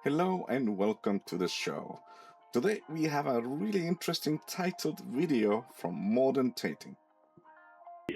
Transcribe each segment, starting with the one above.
Hello and welcome to the show. Today we have a really interesting titled video from Modern Dating.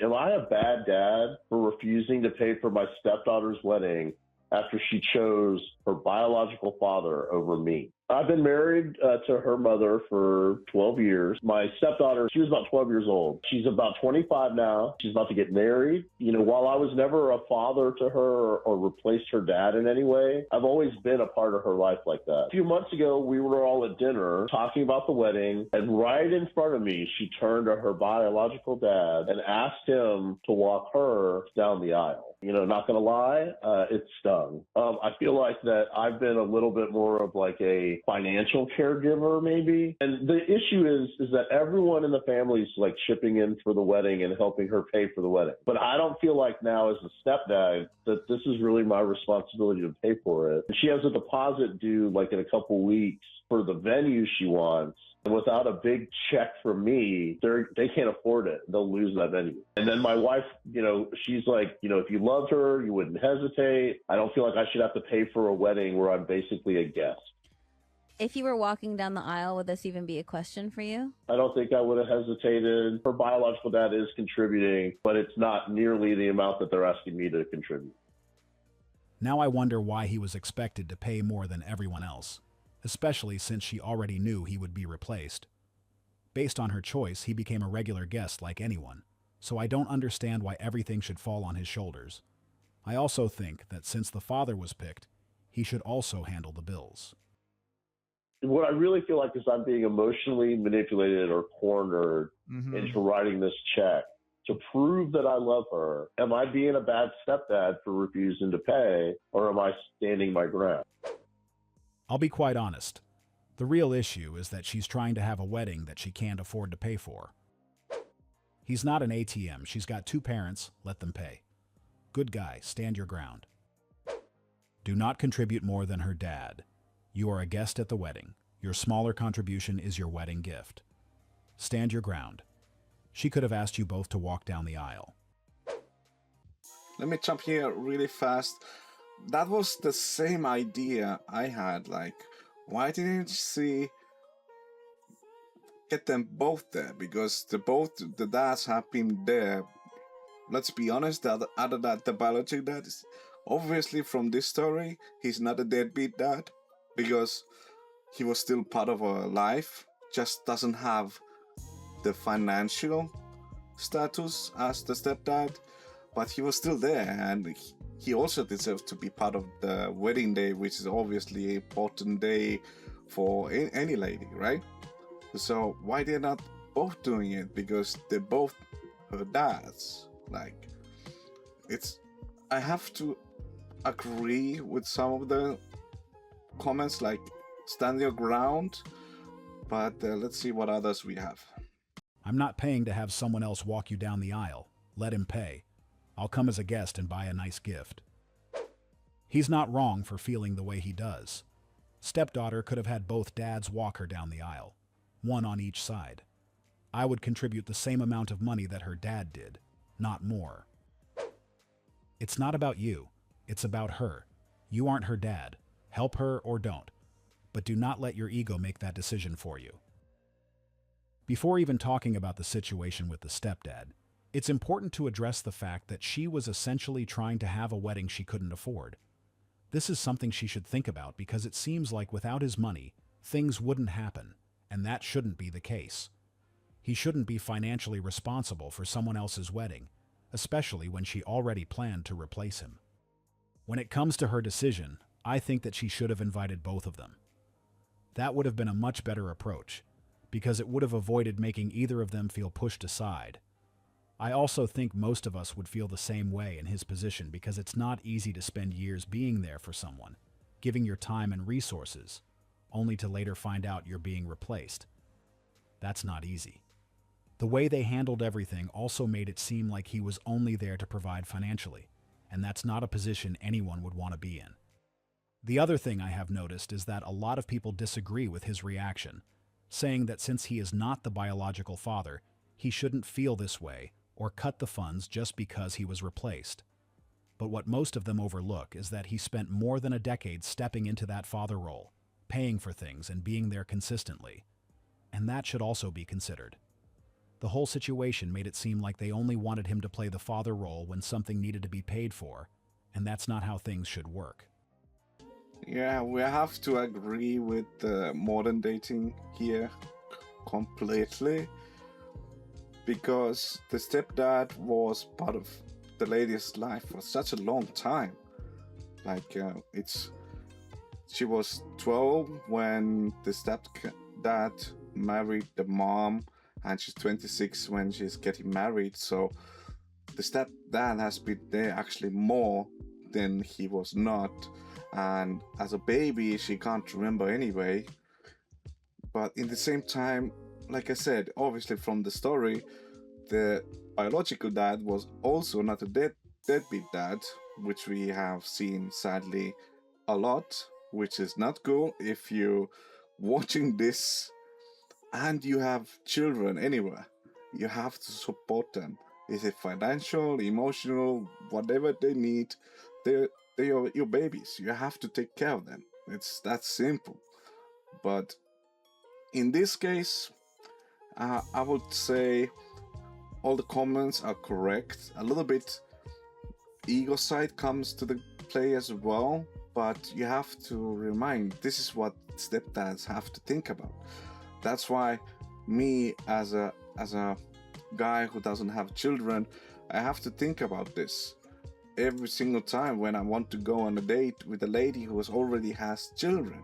Am I a bad dad for refusing to pay for my stepdaughter's wedding after she chose her biological father over me? I've been married to her mother for 12 years. My stepdaughter, she was about 12 years old. She's about 25 now. She's about to get married. While I was never a father to her or replaced her dad in any way, I've always been a part of her life like that. A few months ago, we were all at dinner talking about the wedding, and right in front of me, she turned to her biological dad and asked him to walk her down the aisle. Not going to lie, it stung. I feel like that I've been a little bit more of like a financial caregiver maybe. And the issue is that everyone in the family is like chipping in for the wedding and helping her pay for the wedding. But I don't feel like now as a stepdad that this is really my responsibility to pay for it. And she has a deposit due like in a couple weeks for the venue she wants. And without a big check from me, they can't afford it. They'll lose that venue. And then my wife, she's like, if you loved her, you wouldn't hesitate. I don't feel like I should have to pay for a wedding where I'm basically a guest. If you were walking down the aisle, would this even be a question for you? I don't think I would have hesitated. Her biological dad is contributing, but it's not nearly the amount that they're asking me to contribute. Now I wonder why he was expected to pay more than everyone else, especially since she already knew he would be replaced. Based on her choice, he became a regular guest like anyone, so I don't understand why everything should fall on his shoulders. I also think that since the father was picked, he should also handle the bills. What I really feel like is I'm being emotionally manipulated or cornered into writing this check to prove that I love her. Am I being a bad stepdad for refusing to pay, or am I standing my ground? I'll be quite honest. The real issue is that she's trying to have a wedding that she can't afford to pay for. He's not an ATM. She's got two parents. Let them pay. Good guy. Stand your ground. Do not contribute more than her dad. You are a guest at the wedding. Your smaller contribution is your wedding gift. Stand your ground. She could have asked you both to walk down the aisle. Let me jump here really fast. That was the same idea I had. Like, why didn't she get them both there? Because the dads have been there. Let's be honest, other than the biological dad is obviously from this story, he's not a deadbeat dad because he was still part of her life, just doesn't have the financial status as the stepdad, but he was still there, and he also deserves to be part of the wedding day, which is obviously an important day for any lady, right? So why they're not both doing it? Because they're both her dads. Like, I have to agree with some of the comments, like stand your ground, but let's see what others we have. I'm not paying to have someone else walk you down the aisle. Let him pay. I'll come as a guest and buy a nice gift. He's not wrong for feeling the way he does. Stepdaughter could have had both dads walk her down the aisle, one on each side. I would contribute the same amount of money that her dad did, not more. It's not about you. It's about her. You aren't her dad. Help her or don't. But do not let your ego make that decision for you. Before even talking about the situation with the stepdad, it's important to address the fact that she was essentially trying to have a wedding she couldn't afford. This is something she should think about because it seems like without his money, things wouldn't happen, and that shouldn't be the case. He shouldn't be financially responsible for someone else's wedding, especially when she already planned to replace him. When it comes to her decision, I think that she should have invited both of them. That would have been a much better approach, because it would have avoided making either of them feel pushed aside. I also think most of us would feel the same way in his position because it's not easy to spend years being there for someone, giving your time and resources, only to later find out you're being replaced. That's not easy. The way they handled everything also made it seem like he was only there to provide financially, and that's not a position anyone would want to be in. The other thing I have noticed is that a lot of people disagree with his reaction, saying that since he is not the biological father, he shouldn't feel this way or cut the funds just because he was replaced. But what most of them overlook is that he spent more than a decade stepping into that father role, paying for things and being there consistently. And that should also be considered. The whole situation made it seem like they only wanted him to play the father role when something needed to be paid for, and that's not how things should work. Yeah, we have to agree with modern dating here completely, because the stepdad was part of the lady's life for such a long time. Like she was 12 when the stepdad married the mom, and she's 26 when she's getting married. So the stepdad has been there actually more than he was not. And as a baby, she can't remember anyway. But in the same time, like I said, obviously from the story, the biological dad was also not a deadbeat dad, which we have seen sadly a lot, which is not cool if you're watching this and you have children anywhere. You have to support them. Is it financial, emotional, whatever they need? They're your babies. You have to take care of them. It's that simple. But in this case, I would say all the comments are correct. A little bit ego side comes to the play as well, but you have to remind this is what stepdads have to think about. That's why me as a guy who doesn't have children, I have to think about this every single time when I want to go on a date with a lady who already has children.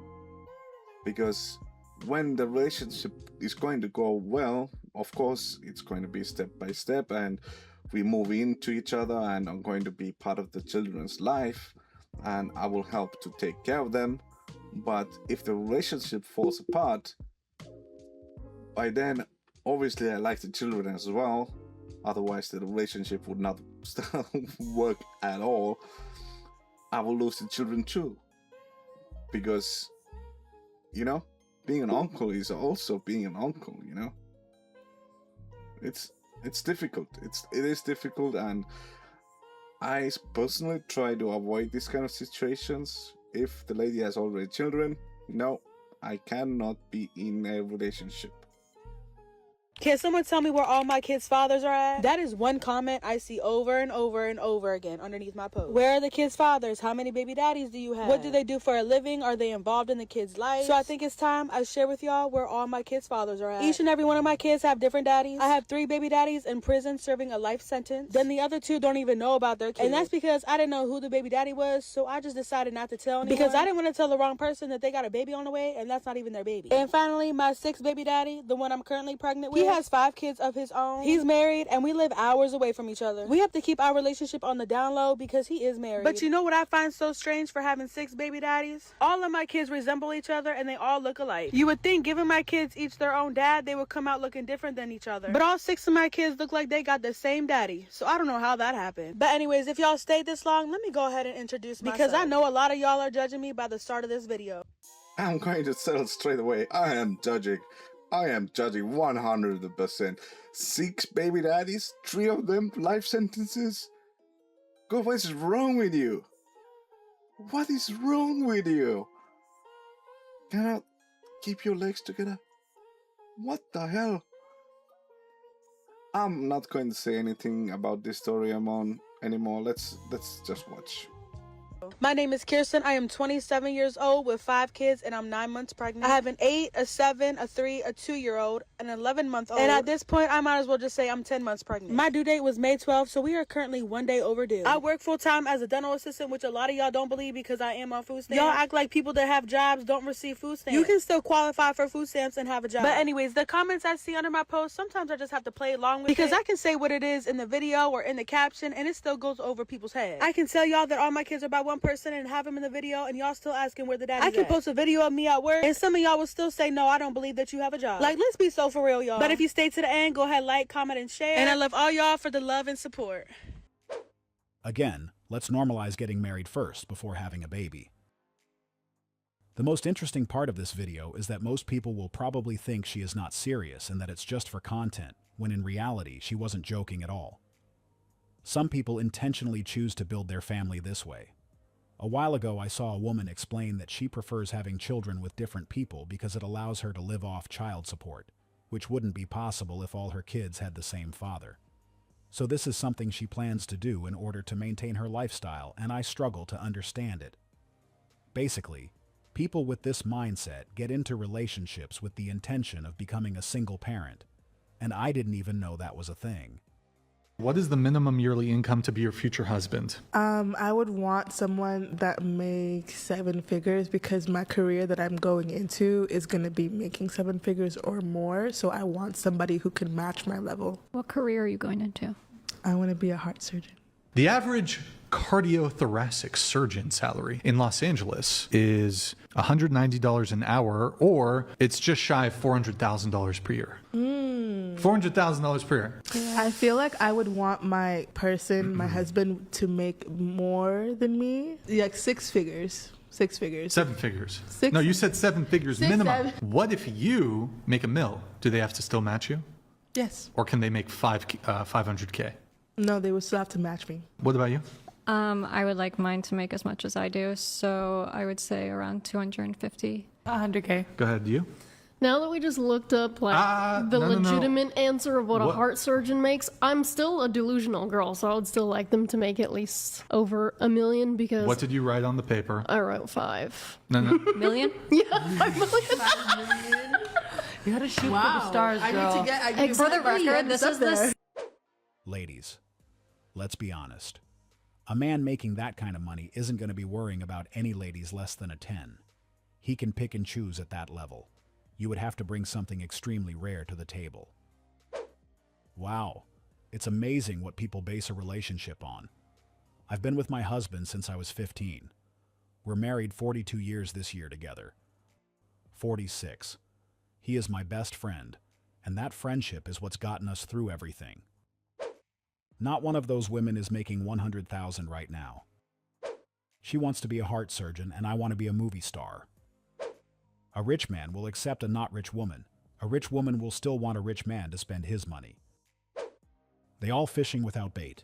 Because when the relationship is going to go well, of course, it's going to be step by step, and we move into each other, and I'm going to be part of the children's life, and I will help to take care of them. But if the relationship falls apart, by then, obviously, I like the children as well. Otherwise, the relationship would not work at all. I will lose the children too. Because, being an uncle is also being an uncle, It's difficult. It is difficult, and I personally try to avoid these kind of situations. If the lady has already children, no, I cannot be in a relationship. Can someone tell me where all my kids' fathers are at? That is one comment I see over and over and over again underneath my post. Where are the kids' fathers? How many baby daddies do you have? What do they do for a living? Are they involved in the kids' life? So I think it's time I share with y'all where all my kids' fathers are at. Each and every one of my kids have different daddies. I have 3 baby daddies in prison serving a life sentence. Then the other 2 don't even know about their kids. And that's because I didn't know who the baby daddy was, so I just decided not to tell anyone. Because I didn't want to tell the wrong person that they got a baby on the way, and that's not even their baby. And finally, my 6th baby daddy, the one I'm currently pregnant with, he has 5 kids of his own. He's married, and we live hours away from each other. We have to keep our relationship on the down low because he is married. But you know what I find so strange for having 6 baby daddies? All of my kids resemble each other, and they all look alike. You would think giving my kids each their own dad, they would come out looking different than each other. But all 6 of my kids look like they got the same daddy, so I don't know how that happened. But anyways, if y'all stayed this long, let me go ahead and introduce myself, because I know a lot of y'all are judging me by the start of this video. I'm going to tell straight away, I am judging 100%. 6 baby daddies, 3 of them life sentences. God, what is wrong with you? What is wrong with you? Cannot keep your legs together? What the hell? I'm not going to say anything about this story I'm on anymore. Let's just watch. My name is Kirsten. I am 27 years old with 5 kids, and I'm 9 months pregnant. I have an 8, a 7, a 3, a 2-year-old, an 11-month-old. And at this point, I might as well just say I'm 10 months pregnant. My due date was May 12th, so we are currently 1 day overdue. I work full-time as a dental assistant, which a lot of y'all don't believe because I am on food stamps. Y'all act like people that have jobs don't receive food stamps. You can still qualify for food stamps and have a job. But anyways, the comments I see under my post, sometimes I just have to play along with it. Because I can say what it is in the video or in the caption, and it still goes over people's heads. I can tell y'all that all my kids are by one person and have them in the video, and y'all still asking where the daddy's at. I can post a video of me at work, and some of y'all will still say, no, I don't believe that you have a job. Like, let's be so for real, y'all. But if you stay to the end, go ahead, like, comment, and share. And I love all y'all for the love and support. Again, let's normalize getting married first before having a baby. The most interesting part of this video is that most people will probably think she is not serious and that it's just for content, when in reality, she wasn't joking at all. Some people intentionally choose to build their family this way. A while ago, I saw a woman explain that she prefers having children with different people because it allows her to live off child support, which wouldn't be possible if all her kids had the same father. So this is something she plans to do in order to maintain her lifestyle, and I struggle to understand it. Basically, people with this mindset get into relationships with the intention of becoming a single parent, and I didn't even know that was a thing. What is the minimum yearly income to be your future husband? I would want someone that makes 7 figures because my career that I'm going into is going to be making 7 figures or more. So I want somebody who can match my level. What career are you going into? I want to be a heart surgeon. The average cardiothoracic surgeon salary in Los Angeles is $190 an hour, or it's just shy of $400,000 per year. $400,000 per year. I feel like I would want my person, my husband, to make more than me. Like 6 figures. 6 figures. 7 figures. Six- No, you said 7 figures 6, minimum. 7. What if you make a mill? Do they have to still match you? Yes. Or can they make 500K? No, they would still have to match me. What about you? I would like mine to make as much as I do, so I would say around 250. 100K. Go ahead, you? Now that we just looked up the no. legitimate answer of what a What? heart surgeon makes, I'm still a delusional girl, so I would still like them to make at least over $1 million because What did you write on the paper? I wrote 5. No. Million? Yeah, 5 million. You gotta shoot for the stars, girl. For the record, this is this. Ladies, let's be honest. A man making that kind of money isn't going to be worrying about any ladies less than a 10. He can pick and choose at that level. You would have to bring something extremely rare to the table. Wow, it's amazing what people base a relationship on. I've been with my husband since I was 15. We're married 42 years this year together. 46. He is my best friend, and that friendship is what's gotten us through everything. Not one of those women is making $100,000 right now. She wants to be a heart surgeon, and I want to be a movie star. A rich man will accept a not rich woman. A rich woman will still want a rich man to spend his money. They all fishing without bait.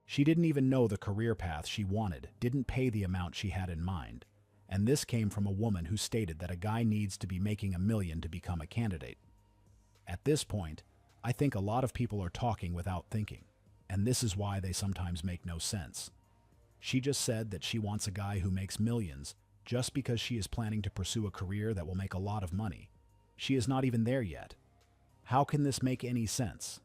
She didn't even know the career path she wanted, didn't pay the amount she had in mind. And this came from a woman who stated that a guy needs to be making $1 million to become a candidate. At this point, I think a lot of people are talking without thinking, and this is why they sometimes make no sense. She just said that she wants a guy who makes millions just because she is planning to pursue a career that will make a lot of money. She is not even there yet. How can this make any sense?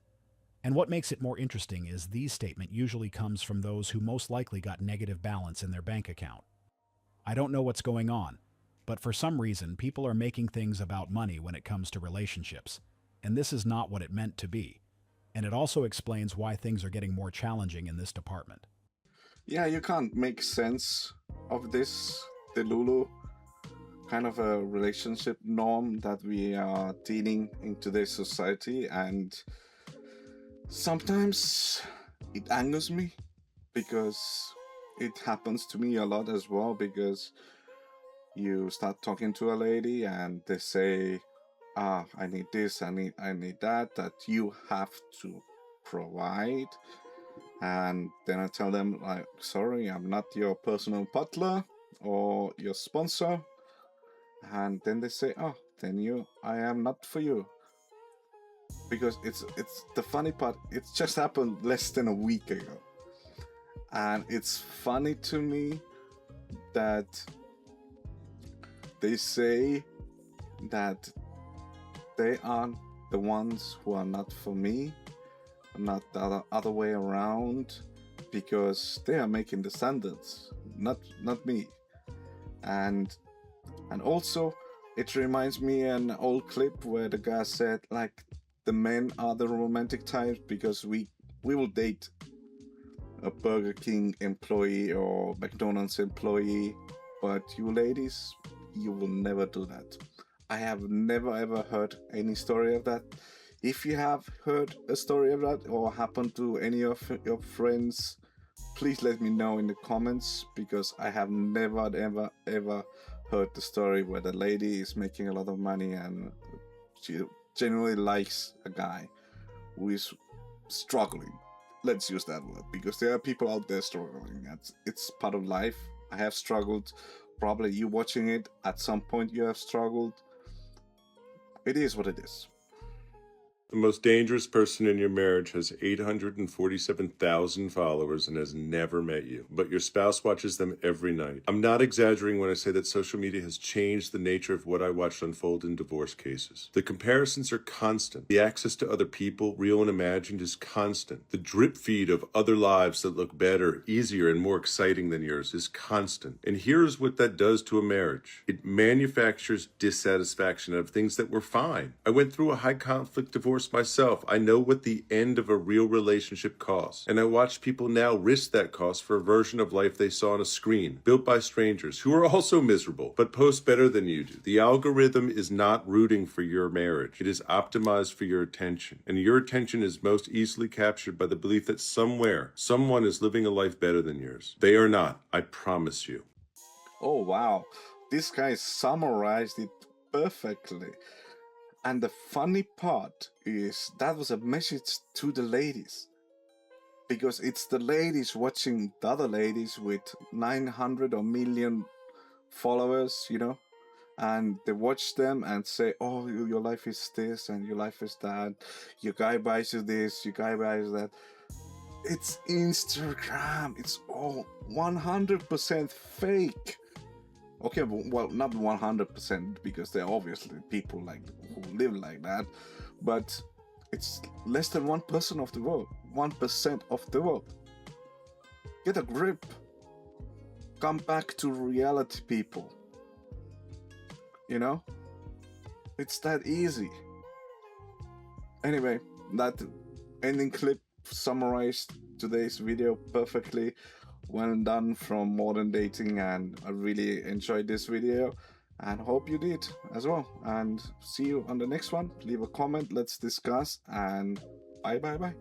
And what makes it more interesting is these statement usually comes from those who most likely got negative balance in their bank account. I don't know what's going on, but for some reason people are making things about money when it comes to relationships, and this is not what it meant to be. And it also explains why things are getting more challenging in this department. Yeah, you can't make sense of this Delulu kind of a relationship norm that we are dealing in today's society, and sometimes it angers me because it happens to me a lot as well, because you start talking to a lady and they say, I need this, I need that you have to provide. And then I tell them, like, sorry, I'm not your personal butler or your sponsor. And then they say, I am not for you. Because it's the funny part, it just happened less than a week ago. And it's funny to me that they say that they are the ones who are not for me, not the other way around, because they are making the standards, not me. And also it reminds me an old clip where the guy said, like, the men are the romantic types because we will date a Burger King employee or McDonald's employee, but you ladies, you will never do that. I have never ever heard any story of that. If you have heard a story of that or happened to any of your friends, please let me know in the comments, because I have never ever heard the story where the lady is making a lot of money and she genuinely likes a guy who is struggling let's use that word, because there are people out there struggling. It's part of life. I have struggled. Probably you watching it, at some point you have struggled. It is what it is. The most dangerous person in your marriage has 847,000 followers and has never met you, but your spouse watches them every night. I'm not exaggerating when I say that social media has changed the nature of what I watched unfold in divorce cases. The comparisons are constant. The access to other people, real and imagined, is constant. The drip feed of other lives that look better, easier, and more exciting than yours is constant. And here's what that does to a marriage. It manufactures dissatisfaction of things that were fine. I went through a high conflict divorce myself. I know what the end of a real relationship costs. And I watch people now risk that cost for a version of life they saw on a screen, built by strangers who are also miserable, but post better than you do. The algorithm is not rooting for your marriage. It is optimized for your attention. And your attention is most easily captured by the belief that somewhere, someone is living a life better than yours. They are not. I promise you. Oh, wow. This guy summarized it perfectly. And the funny part is that was a message to the ladies. Because it's the ladies watching the other ladies with 900 or million followers, you know, and they watch them and say, oh, your life is this and your life is that. Your guy buys you this, your guy buys that. It's Instagram. It's all 100% fake. Okay, well, not 100%, because there are obviously people like who live like that, but it's less than 1% of the world. 1% of the world. Get a grip. Come back to reality, people. You know? It's that easy. Anyway, that ending clip summarized today's video perfectly. Well done from Modern Dating, and I really enjoyed this video and hope you did as well. And see you on the next one. Leave a comment, let's discuss, and bye.